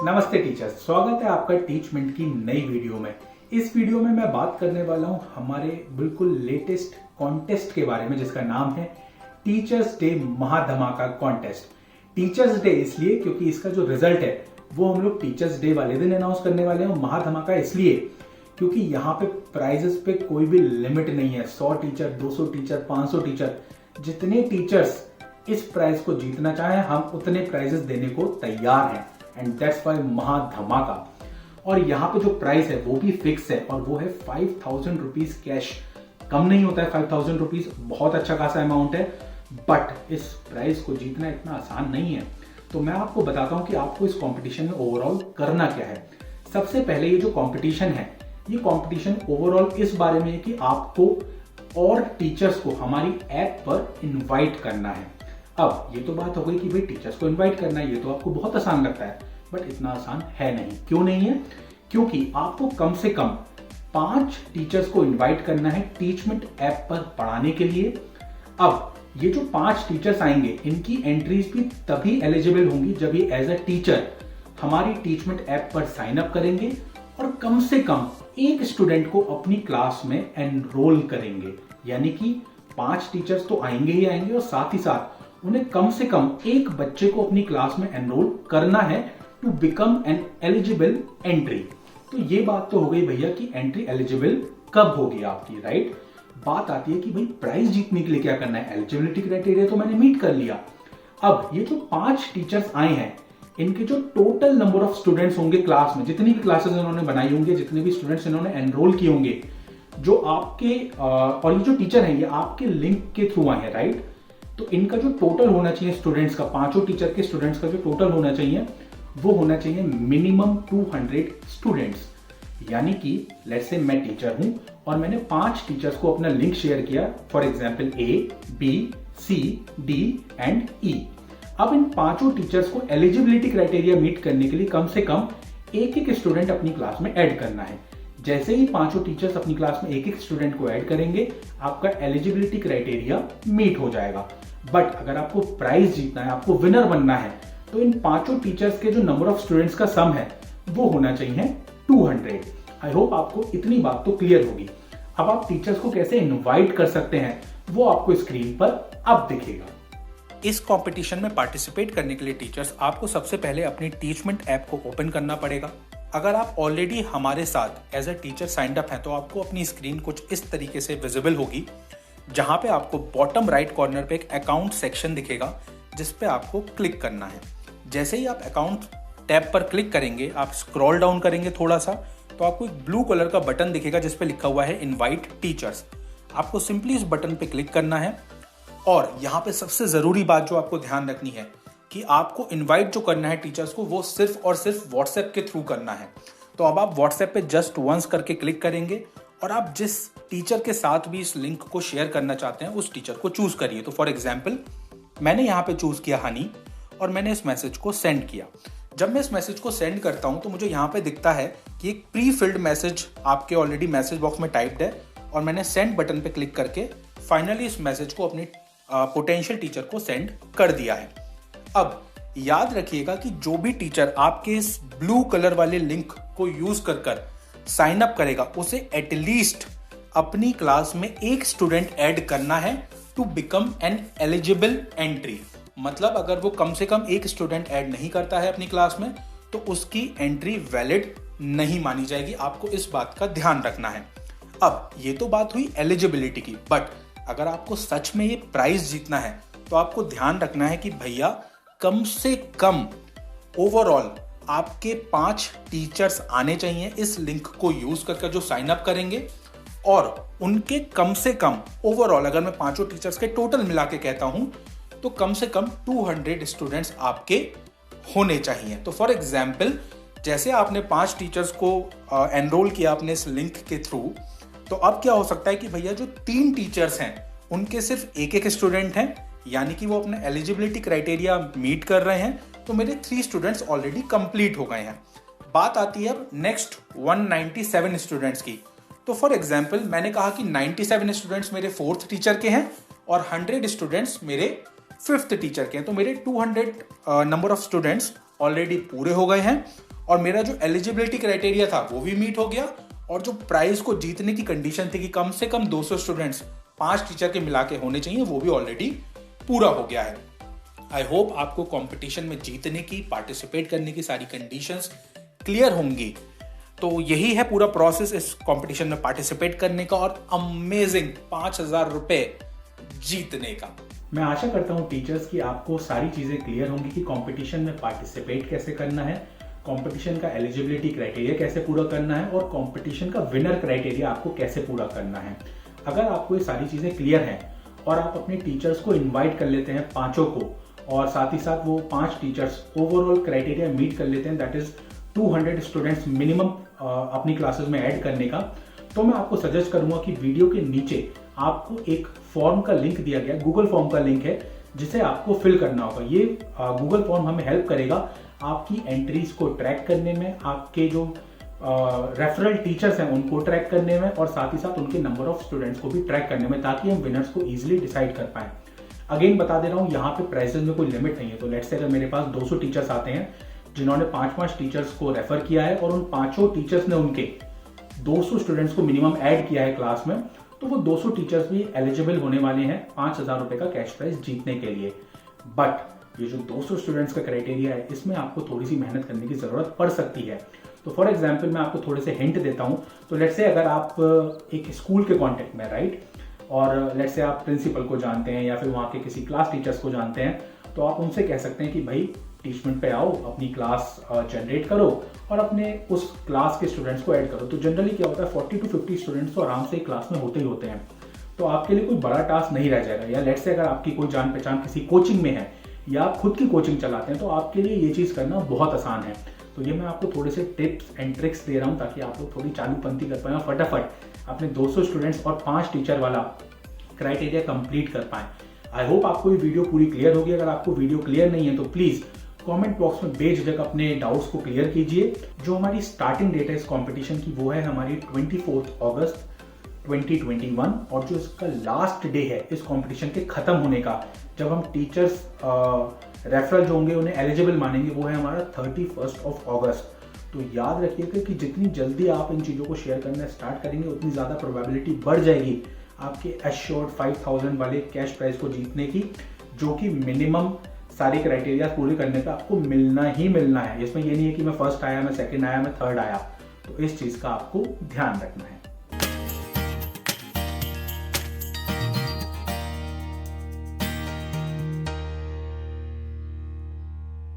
नमस्ते टीचर्स, स्वागत है आपका टीचमेंट की नई वीडियो में। इस वीडियो में मैं बात करने वाला हूं हमारे बिल्कुल लेटेस्ट कॉन्टेस्ट के बारे में, जिसका नाम है टीचर्स डे महाधमाका कॉन्टेस्ट। टीचर्स डे इसलिए क्योंकि इसका जो रिजल्ट है वो हम लोग टीचर्स डे वाले दिन अनाउंस करने वाले हैं। महाधमाका इसलिए क्योंकि यहाँ पे प्राइजेस पे कोई भी लिमिट नहीं है। 100 टीचर, 200 टीचर, 500 टीचर, जितने टीचर्स इस प्राइज को जीतना चाहें हम उतने प्राइजेस देने को तैयार हैं। एंड दैट्स वाई महाधमाका। और यहाँ पे जो प्राइस है वो भी फिक्स है और वो है 5000 रुपीज कैश। कम नहीं होता है 5000 रुपीज, बहुत अच्छा खासा अमाउंट है। बट इस प्राइस को जीतना इतना आसान नहीं है। तो मैं आपको बताता हूँ कि आपको इस कंपटीशन में ओवरऑल करना क्या है। सबसे पहले ये जो कंपटीशन है, ये कंपटीशन ओवरऑल इस बारे में है कि आपको और टीचर्स को हमारी ऐप पर इनवाइट करना है। अब ये तो बात हो गई कि भाई टीचर्स को इनवाइट करना है, ये तो आपको बहुत आसान लगता है, बट इतना आसान है नहीं। क्यों नहीं है? क्योंकि आपको कम से कम 5 टीचर्स को इनवाइट करना है टीचमेंट ऐप पर पढ़ाने के लिए। अब ये जो 5 टीचर्स आएंगे, इनकी एंट्रीज भी तभी एलिजिबल होंगी जब ये एज अ टीचर हमारी टीचमेंट ऐप पर साइन अप करेंगे और कम से कम एक स्टूडेंट को अपनी क्लास में एनरोल करेंगे। यानी कि 5 टीचर्स तो आएंगे ही आएंगे और साथ ही साथ उन्हें कम से कम एक बच्चे को अपनी क्लास में एनरोल करना है to become an eligible entry. तो ये बात तो हो गई भैया कि एंट्री एलिजिबल कब होगी आपकी, राइट। बात आती है कि भाई प्राइज जीतने के लिए क्या करना है। एलिजिबिलिटी क्राइटेरिया तो मैंने मीट कर लिया। अब ये जो 5 टीचर्स आए हैं, इनके जो टोटल नंबर ऑफ स्टूडेंट्स होंगे क्लास में, जितनी भी क्लासेस इन्होंने बनाई होंगी, जितने भी स्टूडेंट्स इन्होंने एनरोल किए होंगे, जो आपके और ये जो टीचर हैं ये आपके लिंक के थ्रू आए हैं, राइट। तो इनका जो टोटल होना चाहिए स्टूडेंट्स का, 5 टीचर के स्टूडेंट्स का जो टोटल होना चाहिए वो होना चाहिए मिनिमम 200 स्टूडेंट्स। यानी कि लेट्स से मैं टीचर हूं और मैंने 5 टीचर्स को अपना लिंक शेयर किया, for example A, B, C, D and E। अब इन 5 टीचर्स को एलिजिबिलिटी क्राइटेरिया मीट करने के लिए कम से कम एक स्टूडेंट अपनी क्लास में ऐड करना है। जैसे ही 5 टीचर्स अपनी क्लास में एक स्टूडेंट को ऐड करेंगे, आपका एलिजिबिलिटी क्राइटेरिया मीट हो जाएगा। बट अगर आपको प्राइज जीतना है, आपको विनर बनना है, तो इन 5 टीचर्स के जो नंबर ऑफ स्टूडेंट्स का सम है वो होना चाहिए 200। आई होप आपको इतनी बात तो क्लियर होगी। अब आप टीचर्स को कैसे इनवाइट कर सकते हैं वो आपको स्क्रीन पर अब दिखेगा। इस कंपटीशन में पार्टिसिपेट करने के लिए टीचर्स आपको सबसे पहले अपनी टीचमेंट ऐप को ओपन करना पड़ेगा। अगर आप ऑलरेडी हमारे साथ as a teacher signed up हैं तो आपको अपनी स्क्रीन कुछ इस तरीके से विजिबल होगी, जहां पे आपको बॉटम राइट कॉर्नर पे एक अकाउंट सेक्शन दिखेगा जिस पे आपको क्लिक करना है। जैसे ही आप अकाउंट टैब पर क्लिक करेंगे, आप स्क्रॉल डाउन करेंगे थोड़ा सा, तो आपको एक ब्लू कलर का बटन दिखेगा जिस पे लिखा हुआ है इनवाइट टीचर्स। आपको सिंपली इस बटन पे क्लिक करना है और यहाँ पे सबसे जरूरी बात जो आपको ध्यान रखनी है कि आपको इनवाइट जो करना है टीचर्स को वो सिर्फ और सिर्फ व्हाट्सएप के थ्रू करना है। तो अब आप व्हाट्सएप पे जस्ट वंस करके क्लिक करेंगे और आप जिस टीचर के साथ भी इस लिंक को शेयर करना चाहते हैं उस टीचर को चूज करिए। तो फॉर एग्जाम्पल मैंने यहाँ पे चूज किया हनी और मैंने इस मैसेज को सेंड किया। जब मैं इस मैसेज को सेंड करता हूँ तो मुझे यहाँ पे दिखता है कि एक प्री फिल्ड मैसेज आपके ऑलरेडी मैसेज बॉक्स में टाइप्ड है और मैंने सेंड बटन पे क्लिक करके फाइनली इस मैसेज को अपनी पोटेंशियल टीचर को सेंड कर दिया है। अब याद रखिएगा कि जो भी टीचर आपके इस ब्लू कलर वाले लिंक को यूज कर साइन अप करेगा उसे एटलीस्ट अपनी क्लास में एक स्टूडेंट ऐड करना है to become an eligible entry. मतलब अगर वो कम से कम एक स्टूडेंट ऐड नहीं करता है अपनी क्लास में तो उसकी एंट्री वैलिड नहीं मानी जाएगी। आपको इस बात का ध्यान रखना है। अब ये तो बात हुई एलिजिबिलिटी की, बट अगर आपको सच में ये प्राइज जीतना है तो आपको ध्यान रखना है कि भैया कम से कम ओवरऑल आपके 5 टीचर्स आने चाहिए इस लिंक को यूज करके जो साइन अप करेंगे, और उनके कम से कम ओवरऑल अगर मैं 5 टीचर्स के टोटल मिला के कहता हूं तो कम से कम 200 स्टूडेंट्स आपके होने चाहिए। तो फॉर एग्जाम्पल जैसे आपने 5 टीचर्स को एनरोल किया अपने इस लिंक के थ्रू, तो अब क्या हो सकता है कि भैया जो 3 टीचर्स हैं उनके सिर्फ एक स्टूडेंट हैं, यानी कि वो अपने एलिजिबिलिटी क्राइटेरिया मीट कर रहे हैं, तो मेरे 3 स्टूडेंट्स ऑलरेडी कंप्लीट हो गए हैं। बात आती है अब नेक्स्ट 197 स्टूडेंट्स की। तो फॉर एग्जाम्पल मैंने कहा कि 97 स्टूडेंट्स मेरे 4th टीचर के हैं और 100 स्टूडेंट्स मेरे 5th टीचर के हैं, तो मेरे 200 नंबर ऑफ स्टूडेंट्स ऑलरेडी पूरे हो गए हैं और मेरा जो एलिजिबिलिटी क्राइटेरिया था वो भी मीट हो गया और जो प्राइज को जीतने की कंडीशन थी कि कम से कम 200 स्टूडेंट्स 5 टीचर के मिला के होने चाहिए, वो भी ऑलरेडी पूरा हो गया है। आई होप आपको कंपटीशन में जीतने की, पार्टिसिपेट करने की सारी कंडीशंस क्लियर होंगी। तो यही है पूरा प्रोसेस इस कंपटीशन में पार्टिसिपेट करने का और अमेजिंग 5,000 रुपए जीतने का। मैं आशा करता हूं टीचर्स कि आपको सारी चीजें क्लियर होंगी कि कंपटीशन में पार्टिसिपेट कैसे करना है, कंपटीशन का एलिजिबिलिटी क्राइटेरिया कैसे पूरा करना है और कंपटीशन का विनर क्राइटेरिया आपको कैसे पूरा करना है। अगर आपको ये सारी चीजें क्लियर हैं और आप अपने टीचर्स को इन्वाइट कर लेते हैं, 5 को, और साथ ही साथ वो 5 टीचर्स ओवरऑल क्राइटेरिया मीट कर लेते हैं, दैट इज 200 स्टूडेंट्स मिनिमम अपनी क्लासेस में ऐड करने का, तो मैं आपको सजेस्ट करूंगा कि वीडियो के नीचे आपको एक फॉर्म का लिंक दिया गया, गूगल फॉर्म का लिंक है जिसे आपको फिल करना होगा। ये गूगल फॉर्म हमें हेल्प करेगा आपकी एंट्रीज को ट्रैक करने में, आपके जो रेफरल टीचर्स हैं उनको ट्रैक करने में और साथ ही साथ उनके नंबर ऑफ स्टूडेंट्स को भी ट्रैक करने में, ताकि हम विनर्स को इजीली डिसाइड कर पाएं। अगेन बता दे रहा हूं, यहाँ पे प्राइसेस में कोई लिमिट नहीं है। तो लेट्स से अगर मेरे पास 200 टीचर्स आते हैं जिन्होंने 5 टीचर्स को रेफर किया है और उन 5 टीचर्स ने उनके 200 स्टूडेंट्स को मिनिमम ऐड किया है क्लास में, तो वो 200 टीचर्स भी एलिजिबल होने वाले हैं 5,000 रुपए का कैश प्राइज जीतने के लिए। बट ये जो 200 स्टूडेंट्स का क्राइटेरिया है, इसमें आपको थोड़ी सी मेहनत करने की जरूरत पड़ सकती है। तो फॉर एग्जाम्पल मैं आपको थोड़े से हिंट देता हूं। तो लेट्स से अगर आप एक स्कूल के कॉन्टेक्ट में, राइट, और लेट्स से आप प्रिंसिपल को जानते हैं या फिर वहाँ के किसी क्लास टीचर्स को जानते हैं, तो आप उनसे कह सकते हैं कि भाई टीचमेंट पे आओ, अपनी क्लास जनरेट करो और अपने उस क्लास के स्टूडेंट्स को ऐड करो। तो जनरली क्या होता है, 40 to 50 स्टूडेंट्स तो आराम से क्लास में होते ही होते हैं, तो आपके लिए कोई बड़ा टास्क नहीं रह जाएगा। या लेट्स से अगर आपकी कोई जान पहचान किसी कोचिंग में है या आप खुद की कोचिंग चलाते हैं, तो आपके लिए ये चीज़ करना बहुत आसान है। तो ये मैं आपको थोड़े से टिप्स एंड ट्रिक्स दे रहा हूँ ताकि आप लोग थोड़ी चालूपंथी कर पाएं और फटाफट अपने 200 स्टूडेंट्स और 5 टीचर वाला क्राइटेरिया कंप्लीट कर पाएं। आई होप आपको ये वीडियो पूरी क्लियर होगी। अगर आपको वीडियो क्लियर नहीं है तो प्लीज कमेंट बॉक्स में बेझिझक अपने डाउट्स को क्लियर कीजिए। जो हमारी स्टार्टिंग डेट है इस कंपटीशन की वो है हमारी 24 अगस्त 2021 और जो इसका लास्ट डे है इस कंपटीशन के खत्म होने का, जब हम टीचर्स रेफरल जो होंगे उन्हें एलिजिबल मानेंगे, वो है हमारा 31 अगस्त। तो याद रखिएगा कि जितनी जल्दी आप इन चीज़ों को शेयर करना स्टार्ट करेंगे उतनी ज़्यादा प्रोबेबिलिटी बढ़ जाएगी आपके एश्योर्ड 5,000 वाले कैश प्राइज को जीतने की, जो कि मिनिमम सारे क्राइटेरिया पूरे करने का आपको मिलना ही मिलना है। इसमें ये नहीं है कि मैं फर्स्ट आया, मैं सेकंड आया, मैं थर्ड आया। तो इस चीज़ का आपको ध्यान रखना है।